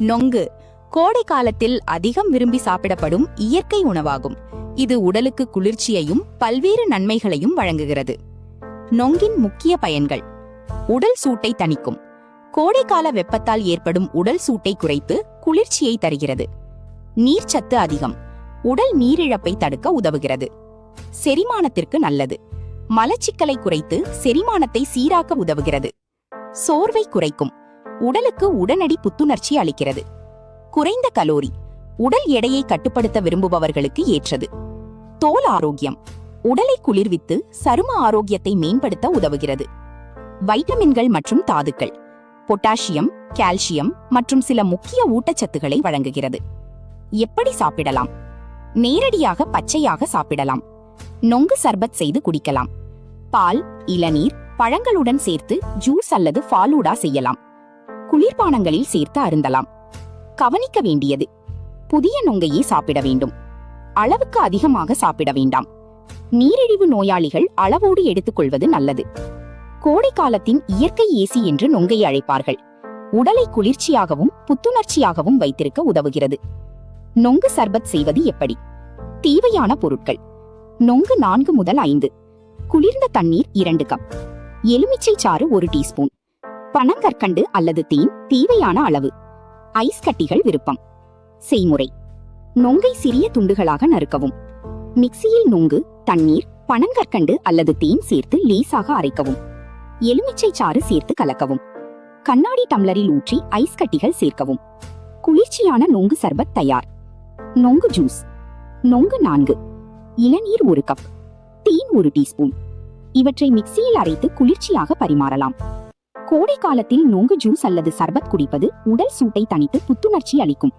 நொங்கு கோடை காலத்தில் அதிகம் விரும்பி சாப்பிடப்படும் இயற்கை உணவாகும். இது உடலுக்கு குளிர்ச்சியையும் பல்வேறு நன்மைகளையும் வழங்குகிறது. நொங்கின் முக்கிய பயன்கள்: உடல் சூட்டை தணிக்கும். கோடைக்கால வெப்பத்தால் ஏற்படும் உடல் சூட்டை குறைத்து குளிர்ச்சியை தருகிறது. நீர்ச்சத்து அதிகம். உடல் நீரிழப்பை தடுக்க உதவுகிறது. செரிமானத்திற்கு நல்லது. மலச்சிக்கலை குறைத்து செரிமானத்தை சீராக்க உதவுகிறது. சோர்வை குறைக்கும். உடலுக்கு உடனடி புத்துணர்ச்சி அளிக்கிறது. குறைந்த கலோரி. உடல் எடையை கட்டுப்படுத்த விரும்புபவர்களுக்கு ஏற்றது. தோல் ஆரோக்கியம். உடலை குளிர்வித்து சரும ஆரோக்கியத்தை மேம்படுத்த உதவுகிறது. வைட்டமின்கள் மற்றும் தாதுக்கள்: பொட்டாசியம், கால்சியம் மற்றும் சில முக்கிய ஊட்டச்சத்துக்களை வழங்குகிறது. எப்படி சாப்பிடலாம்? நேரடியாக பச்சையாக சாப்பிடலாம். நொங்கு சர்பத் செய்து குடிக்கலாம். பால், இளநீர், பழங்களுடன் சேர்த்து ஜூஸ் அல்லது ஃபாலூடா செய்யலாம். குளிர்பானங்களில் சேர்த்து அருந்தலாம். கவனிக்க வேண்டியது: புதிய நொங்கையே சாப்பிட வேண்டும். அளவுக்கு அதிகமாக சாப்பிட வேண்டாம். நீரிழிவு நோயாளிகள் அளவோடு எடுத்துக்கொள்வது நல்லது. கோடை காலத்தின் இயற்கை ஏசி என்று நொங்கை அழைப்பார்கள். உடலை குளிர்ச்சியாகவும் புத்துணர்ச்சியாகவும் வைத்திருக்க உதவுகிறது. நொங்கு சர்பத் செய்வது எப்படி? தேவையான பொருட்கள்: நொங்கு 4 முதல் 5, குளிர்ந்த தண்ணீர் 2 கப், எலுமிச்சை சாறு 1 டீஸ்பூன், பனங்கற்கண்டு அல்லது தேன் தேவையான அளவு, ஐஸ் கட்டிகள் விருப்பம். செய்முறை: நொங்கை சிறிய துண்டுகளாக நறுக்கவும். மிக்சியில் நொங்கு, தண்ணீர், பனங்கற்கண்டு அல்லது தேன் சேர்த்து லேசாக அரைக்கவும். எலுமிச்சை சாறு சேர்த்து கலக்கவும். கண்ணாடி டம்ளரில் ஊற்றி ஐஸ் கட்டிகள் சேர்க்கவும். குளிர்ச்சியான நொங்கு சர்பத் தயார். நொங்கு ஜூஸ்: நொங்கு 4, இளநீர் 1 கப், தேன் 1 டீஸ்பூன். இவற்றை மிக்சியில் அரைத்து குளிர்ச்சியாக பரிமாறலாம். கோடை காலத்தில் நொங்கு ஜூஸ் அல்லது சர்பத் குடிப்பது உடல் சூட்டை தணித்து புத்துணர்ச்சி அளிக்கும்.